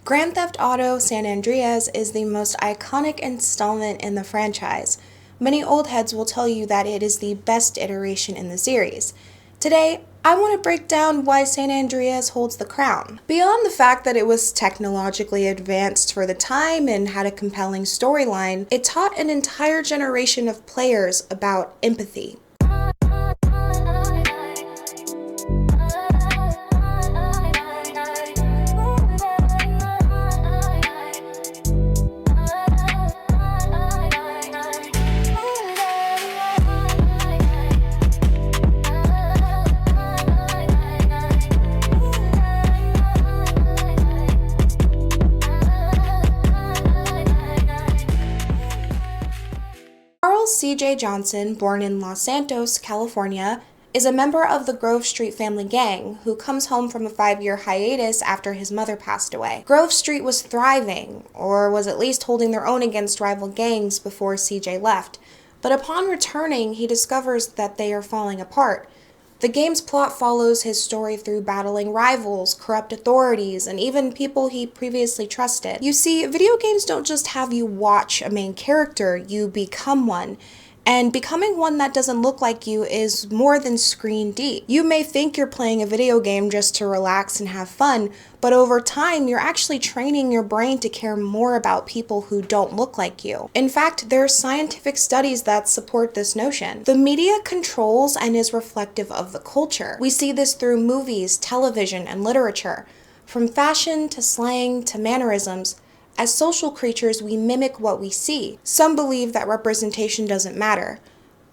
Grand Theft Auto San Andreas is the most iconic installment in the franchise. Many old heads will tell you that it is the best iteration in the series. Today, I want to break down why San Andreas holds the crown. Beyond the fact that it was technologically advanced for the time and had a compelling storyline, it taught an entire generation of players about empathy. C.J. Johnson, born in Los Santos, California, is a member of the Grove Street family gang who comes home from a 5-year hiatus after his mother passed away. Grove Street was thriving, or was at least holding their own against rival gangs before C.J. left, but upon returning, he discovers that they are falling apart. The game's plot follows his story through battling rivals, corrupt authorities, and even people he previously trusted. You see, video games don't just have you watch a main character, you become one. And becoming one that doesn't look like you is more than screen deep. You may think you're playing a video game just to relax and have fun, but over time, you're actually training your brain to care more about people who don't look like you. In fact, there are scientific studies that support this notion. The media controls and is reflective of the culture. We see this through movies, television, and literature. From fashion to slang to mannerisms, as social creatures, we mimic what we see. Some believe that representation doesn't matter.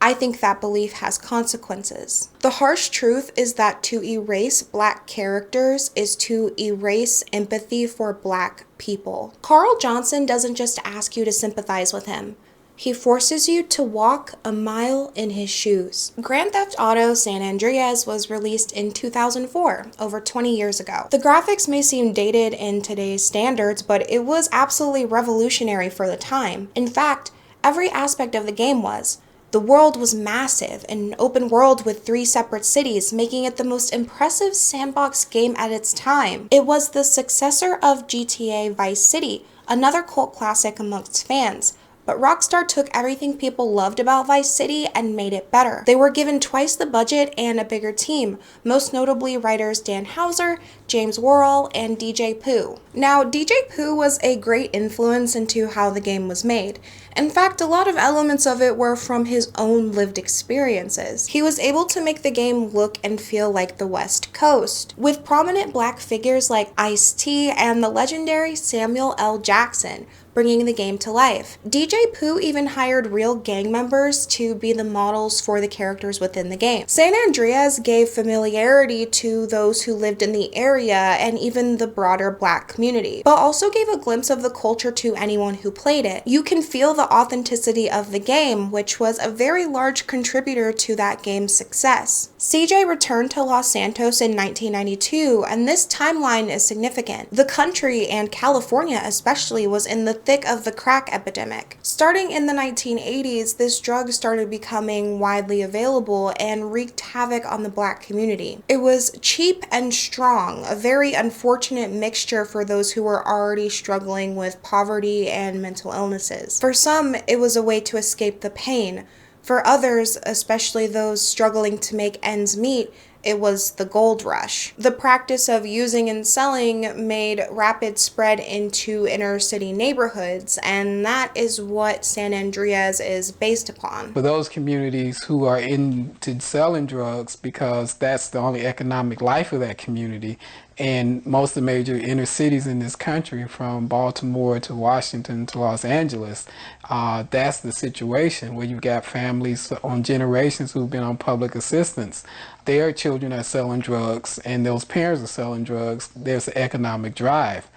I think that belief has consequences. The harsh truth is that to erase Black characters is to erase empathy for Black people. Carl Johnson doesn't just ask you to sympathize with him. He forces you to walk a mile in his shoes. Grand Theft Auto San Andreas was released in 2004, over 20 years ago. The graphics may seem dated in today's standards, but it was absolutely revolutionary for the time. In fact, every aspect of the game was. The world was massive, an open world with 3 separate cities, making it the most impressive sandbox game at its time. It was the successor of GTA Vice City, another cult classic amongst fans. But RockStar took everything people loved about Vice City and made it better. They were given twice the budget and a bigger team, most notably writers Dan Houser, James Worrell, and DJ Pooh. Now, DJ Pooh was a great influence into how the game was made. In fact, a lot of elements of it were from his own lived experiences. He was able to make the game look and feel like the West Coast, with prominent Black figures like Ice-T and the legendary Samuel L. Jackson, bringing the game to life. DJ Pooh even hired real gang members to be the models for the characters within the game. San Andreas gave familiarity to those who lived in the area and even the broader Black community, but also gave a glimpse of the culture to anyone who played it. You can feel the authenticity of the game, which was a very large contributor to that game's success. CJ returned to Los Santos in 1992, and this timeline is significant. The country, and California especially, was in the thick of the crack epidemic. Starting in the 1980s, this drug started becoming widely available and wreaked havoc on the Black community. It was cheap and strong, a very unfortunate mixture for those who were already struggling with poverty and mental illnesses. For some, it was a way to escape the pain. For others, especially those struggling to make ends meet, it was the gold rush. The practice of using and selling made rapid spread into inner city neighborhoods, and that is what San Andreas is based upon. For those communities who are into selling drugs, because that's the only economic life of that community, and most of the major inner cities in this country, from Baltimore to Washington to Los Angeles, that's the situation where you've got families on generations who've been on public assistance. Their children are selling drugs, and those parents are selling drugs. There's an economic drive.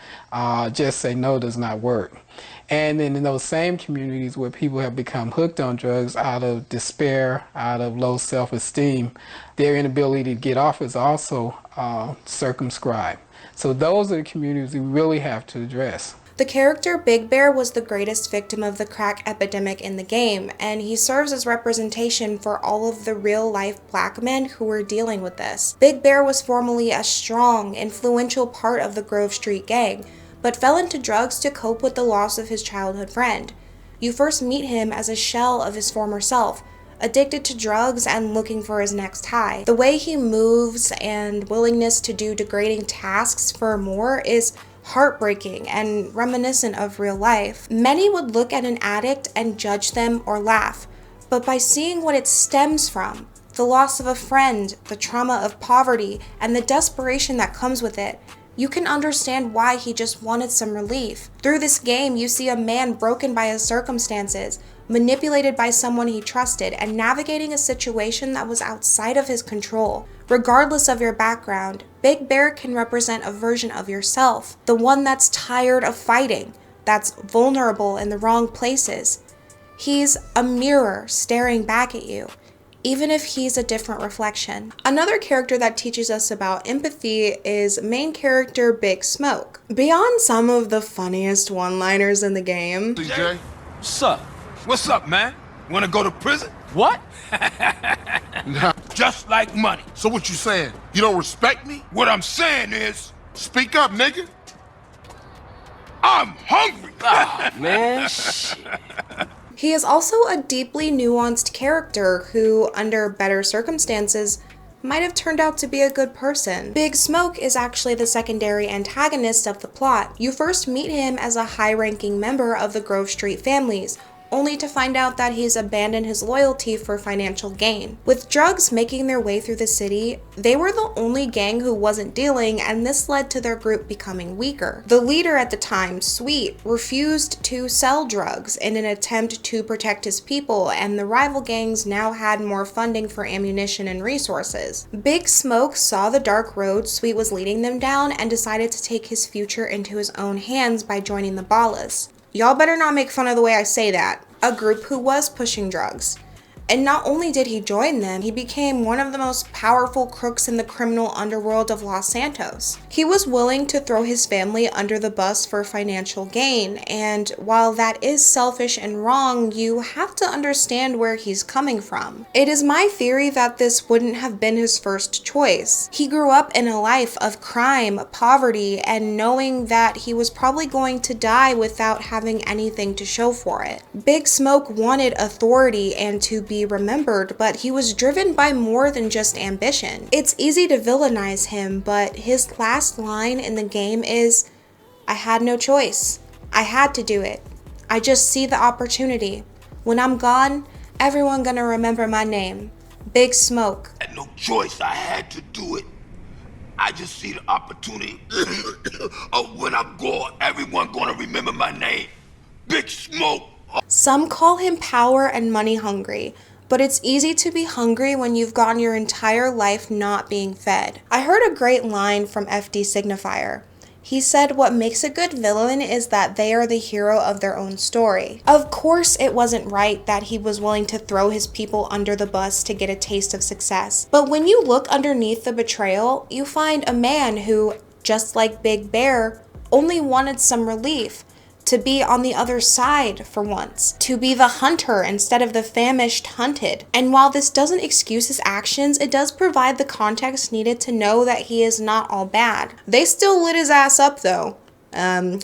Just say no does not work. And then in those same communities where people have become hooked on drugs out of despair, out of low self-esteem, their inability to get off is also circumscribed. So those are the communities we really have to address. The character Big Bear was the greatest victim of the crack epidemic in the game, and he serves as representation for all of the real-life Black men who were dealing with this. Big Bear was formerly a strong, influential part of the Grove Street gang, but fell into drugs to cope with the loss of his childhood friend. You first meet him as a shell of his former self, addicted to drugs and looking for his next high. The way he moves and willingness to do degrading tasks for more is heartbreaking and reminiscent of real life. Many would look at an addict and judge them or laugh, but by seeing what it stems from, the loss of a friend, the trauma of poverty, and the desperation that comes with it, you can understand why he just wanted some relief. Through this game, you see a man broken by his circumstances, manipulated by someone he trusted, and navigating a situation that was outside of his control. Regardless of your background, Big Bear can represent a version of yourself, the one that's tired of fighting, that's vulnerable in the wrong places. He's a mirror staring back at you, even if he's a different reflection. Another character that teaches us about empathy is main character Big Smoke. Beyond some of the funniest one-liners in the game, DJ, what's up? What's up, man? Wanna go to prison? What? Nah. Just like money. So what you saying? You don't respect me? What I'm saying is, Speak up, nigga. I'm hungry. Oh, man, shit. he is also a deeply nuanced character who, under better circumstances, might have turned out to be a good person. Big Smoke is actually the secondary antagonist of the plot. You first meet him as a high-ranking member of the Grove Street families, only to find out that he's abandoned his loyalty for financial gain. With drugs making their way through the city, they were the only gang who wasn't dealing, and this led to their group becoming weaker. The leader at the time, Sweet, refused to sell drugs in an attempt to protect his people, and the rival gangs now had more funding for ammunition and resources. Big Smoke saw the dark road Sweet was leading them down and decided to take his future into his own hands by joining the Ballas. Y'all better not make fun of the way I say that. A group who was pushing drugs. And not only did he join them, he became one of the most powerful crooks in the criminal underworld of Los Santos. He was willing to throw his family under the bus for financial gain, and while that is selfish and wrong, you have to understand where he's coming from. It is my theory that this wouldn't have been his first choice. He grew up in a life of crime, poverty, and knowing that he was probably going to die without having anything to show for it. Big Smoke wanted authority and to be remembered, but he was driven by more than just ambition. It's easy to villainize him, but his last line in the game is, "I had no choice. I had to do it. I just see the opportunity. When I'm gone, everyone gonna remember my name. Big Smoke." I had no choice. I had to do it. I just see the opportunity of when I'm gone, everyone gonna remember my name. Big Smoke. Some call him power and money hungry, but it's easy to be hungry when you've gone your entire life not being fed. I heard a great line from FD Signifier. He said what makes a good villain is that they are the hero of their own story. Of course, it wasn't right that he was willing to throw his people under the bus to get a taste of success. But when you look underneath the betrayal, you find a man who, just like Big Bear, only wanted some relief. To be on the other side for once, to be the hunter instead of the famished hunted. And while this doesn't excuse his actions, it does provide the context needed to know that he is not all bad. They still lit his ass up though.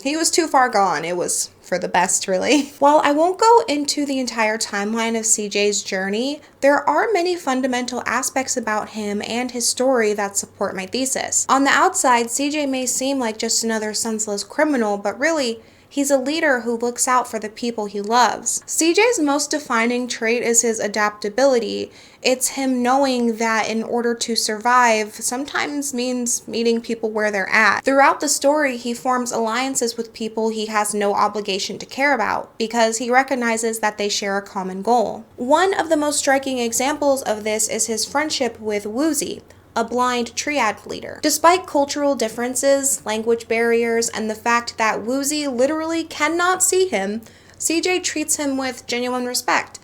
He was too far gone. It was for the best, really. While I won't go into the entire timeline of CJ's journey, there are many fundamental aspects about him and his story that support my thesis. On the outside, CJ may seem like just another senseless criminal, but really, he's a leader who looks out for the people he loves. CJ's most defining trait is his adaptability. It's him knowing that in order to survive sometimes means meeting people where they're at. Throughout the story, he forms alliances with people he has no obligation to care about because he recognizes that they share a common goal. One of the most striking examples of this is his friendship with Woozie, a blind triad leader. Despite cultural differences, language barriers, and the fact that Woozie literally cannot see him, CJ treats him with genuine respect.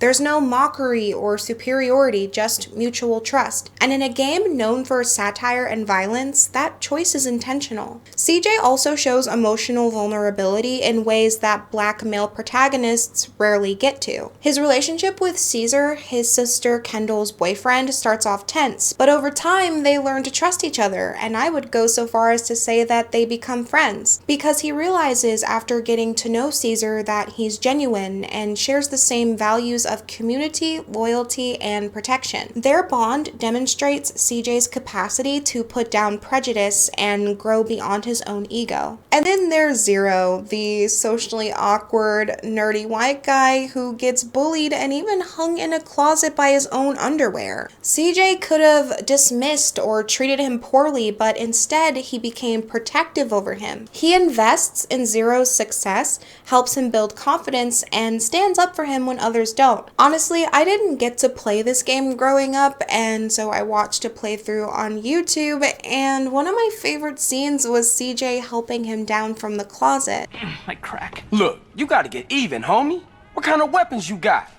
There's no mockery or superiority, just mutual trust. And in a game known for satire and violence, that choice is intentional. CJ also shows emotional vulnerability in ways that black male protagonists rarely get to. His relationship with Caesar, his sister Kendall's boyfriend, starts off tense, but over time they learn to trust each other, and I would go so far as to say that they become friends, because he realizes after getting to know Caesar that he's genuine and shares the same values of community, loyalty, and protection. Their bond demonstrates CJ's capacity to put down prejudice and grow beyond his own ego. And then there's Zero, the socially awkward, nerdy white guy who gets bullied and even hung in a closet by his own underwear. CJ could have dismissed or treated him poorly, but instead he became protective over him. He invests in Zero's success, helps him build confidence, and stands up for him when others don't. Honestly, I didn't get to play this game growing up, and so I watched a playthrough on YouTube, and one of my favorite scenes was CJ helping him down from the closet. My crack. Look, you gotta get even, homie. What kind of weapons you got?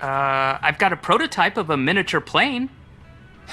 I've got a prototype of a miniature plane.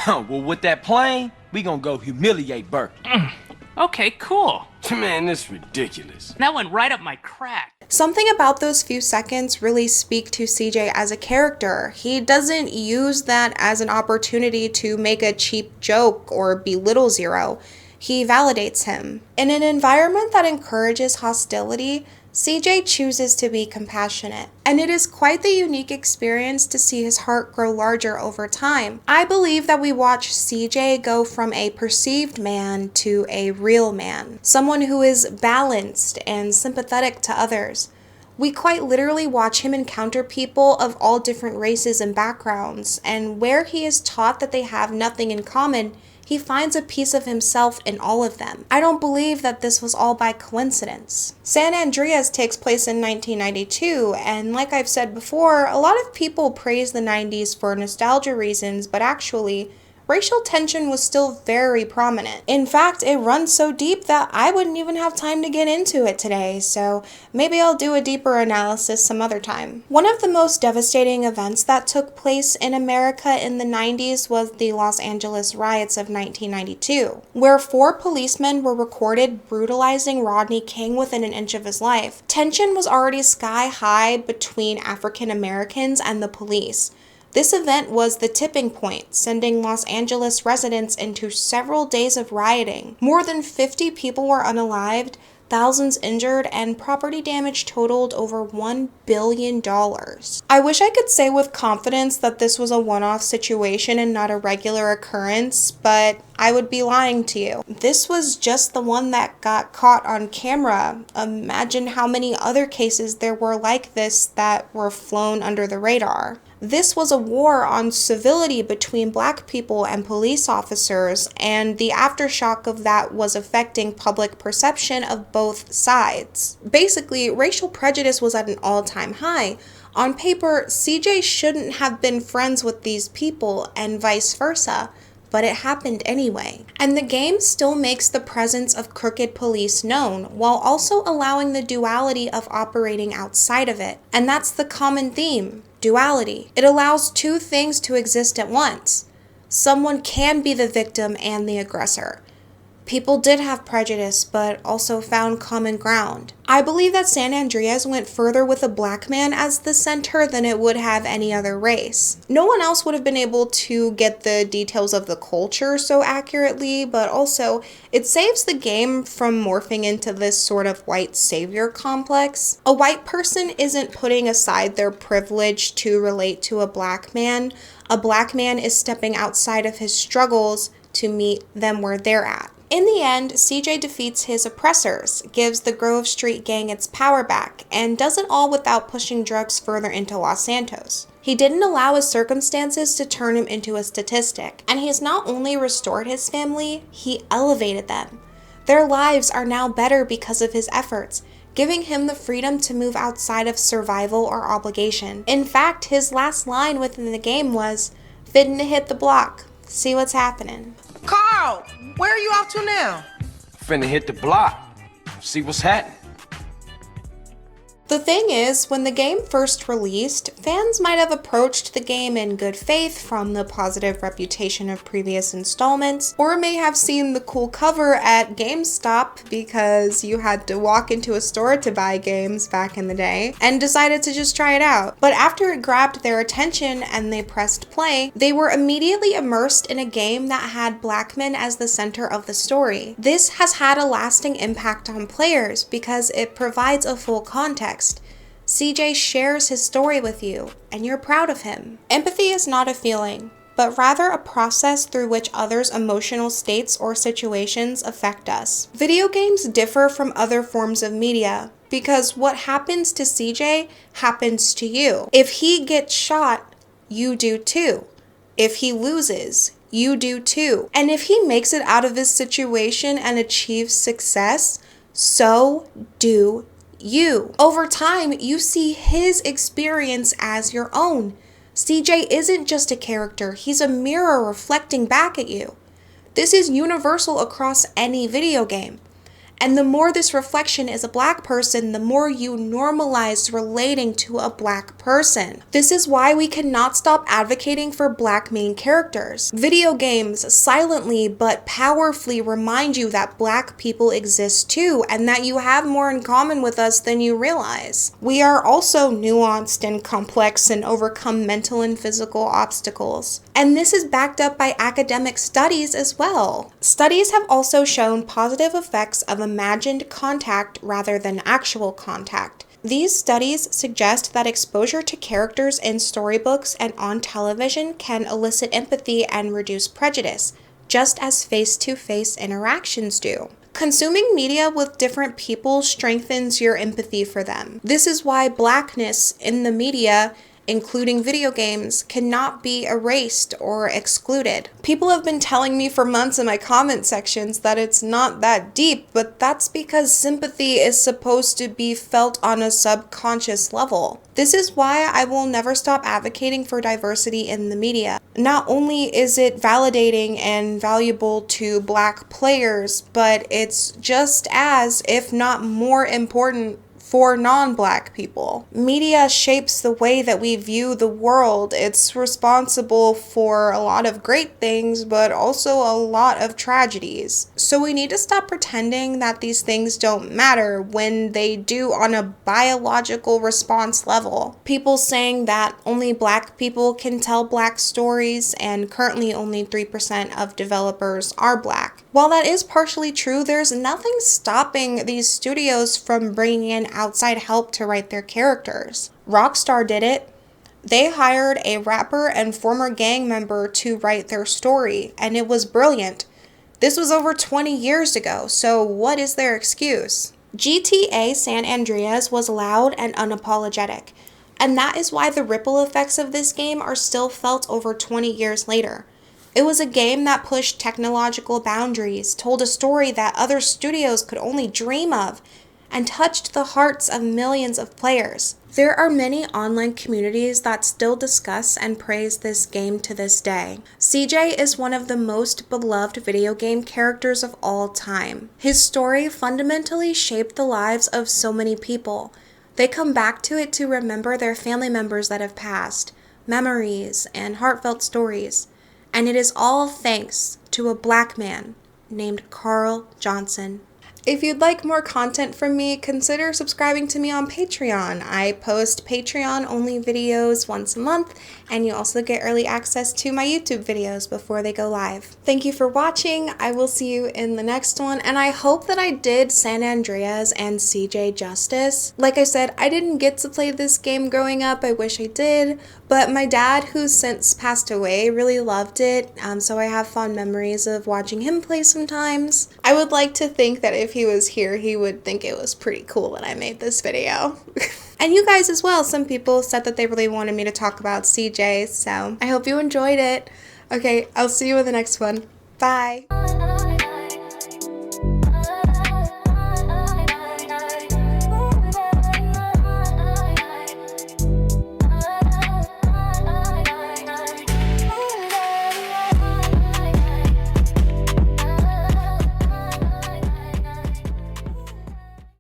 Well, with that plane, we gonna go humiliate Berkeley. Okay, cool. Man, this is ridiculous. That went right up my crack. Something about those few seconds really speak to CJ as a character. He doesn't use that as an opportunity to make a cheap joke or belittle Zero. He validates him. In an environment that encourages hostility, CJ chooses to be compassionate, and it is quite the unique experience to see his heart grow larger over time. I believe that we watch CJ go from a perceived man to a real man, someone who is balanced and sympathetic to others. We quite literally watch him encounter people of all different races and backgrounds, and where he is taught that they have nothing in common, he finds a piece of himself in all of them. I don't believe that this was all by coincidence. San Andreas takes place in 1992, and like I've said before, a lot of people praise the 90s for nostalgia reasons, but actually, racial tension was still very prominent. In fact, it runs so deep that I wouldn't even have time to get into it today, so maybe I'll do a deeper analysis some other time. One of the most devastating events that took place in America in the 90s was the Los Angeles riots of 1992, where 4 policemen were recorded brutalizing Rodney King within an inch of his life. Tension was already sky high between African Americans and the police. This event was the tipping point, sending Los Angeles residents into several days of rioting. More than 50 people were unalived, thousands injured, and property damage totaled over $1 billion. I wish I could say with confidence that this was a one-off situation and not a regular occurrence, but I would be lying to you. This was just the one that got caught on camera. Imagine how many other cases there were like this that were flown under the radar. This was a war on civility between black people and police officers, and the aftershock of that was affecting public perception of both sides. Basically, racial prejudice was at an all-time high. On paper, CJ shouldn't have been friends with these people, and vice versa, but it happened anyway. And the game still makes the presence of crooked police known, while also allowing the duality of operating outside of it. And that's the common theme. Duality. It allows two things to exist at once. Someone can be the victim and the aggressor. People did have prejudice, but also found common ground. I believe that San Andreas went further with a black man as the center than it would have any other race. No one else would have been able to get the details of the culture so accurately, but also it saves the game from morphing into this sort of white savior complex. A white person isn't putting aside their privilege to relate to a black man. A black man is stepping outside of his struggles to meet them where they're at. In the end, CJ defeats his oppressors, gives the Grove Street gang its power back, and does it all without pushing drugs further into Los Santos. He didn't allow his circumstances to turn him into a statistic, and he has not only restored his family, he elevated them. Their lives are now better because of his efforts, giving him the freedom to move outside of survival or obligation. In fact, his last line within the game was, "Fitting to hit the block, see what's happening." Carl, where are you off to now? Finna hit the block. See what's happening. The thing is, when the game first released, fans might have approached the game in good faith from the positive reputation of previous installments, or may have seen the cool cover at GameStop because you had to walk into a store to buy games back in the day, and decided to just try it out. But after it grabbed their attention and they pressed play, they were immediately immersed in a game that had black men as the center of the story. This has had a lasting impact on players because it provides a full context. CJ shares his story with you, and you're proud of him. Empathy is not a feeling, but rather a process through which others' emotional states or situations affect us. Video games differ from other forms of media because what happens to CJ happens to you. If he gets shot, you do too. If he loses, you do too. And if he makes it out of his situation and achieves success, so do you. Over time, you see his experience as your own. CJ isn't just a character, he's a mirror reflecting back at you. This is universal across any video game. And the more this reflection is a black person, the more you normalize relating to a black person. This is why we cannot stop advocating for black main characters. Video games silently but powerfully remind you that black people exist too, and that you have more in common with us than you realize. We are also nuanced and complex and overcome mental and physical obstacles. And this is backed up by academic studies as well. Studies have also shown positive effects of imagined contact rather than actual contact. These studies suggest that exposure to characters in storybooks and on television can elicit empathy and reduce prejudice, just as face-to-face interactions do. Consuming media with different people strengthens your empathy for them. This is why blackness in the media, including video games, cannot be erased or excluded. People have been telling me for months in my comment sections that it's not that deep, but that's because sympathy is supposed to be felt on a subconscious level. This is why I will never stop advocating for diversity in the media. Not only is it validating and valuable to black players, but it's just as, if not more important, for non-black people. Media shapes the way that we view the world. It's responsible for a lot of great things, but also a lot of tragedies. So we need to stop pretending that these things don't matter when they do on a biological response level. People saying that only black people can tell black stories, and currently only 3% of developers are black. While that is partially true, there's nothing stopping these studios from bringing in outside help to write their characters. RockStar did it. They hired a rapper and former gang member to write their story, and it was brilliant. This was over 20 years ago, so what is their excuse? GTA San Andreas was loud and unapologetic, and that is why the ripple effects of this game are still felt over 20 years later. It was a game that pushed technological boundaries, told a story that other studios could only dream of, and touched the hearts of millions of players. There are many online communities that still discuss and praise this game to this day. CJ is one of the most beloved video game characters of all time. His story fundamentally shaped the lives of so many people. They come back to it to remember their family members that have passed, memories, and heartfelt stories. And it is all thanks to a black man named Carl Johnson. If you'd like more content from me, consider subscribing to me on Patreon. I post Patreon-only videos once a month, and you also get early access to my YouTube videos before they go live. Thank you for watching. I will see you in the next one, and I hope that I did San Andreas and CJ justice. Like I said, I didn't get to play this game growing up. I wish I did, but my dad, who's since passed away, really loved it, so I have fond memories of watching him play sometimes. I would like to think that if he was here, he would think it was pretty cool that I made this video. And you guys as well. Some people said that they really wanted me to talk about CJ, so I hope you enjoyed it. Okay, I'll see you in the next one. Bye.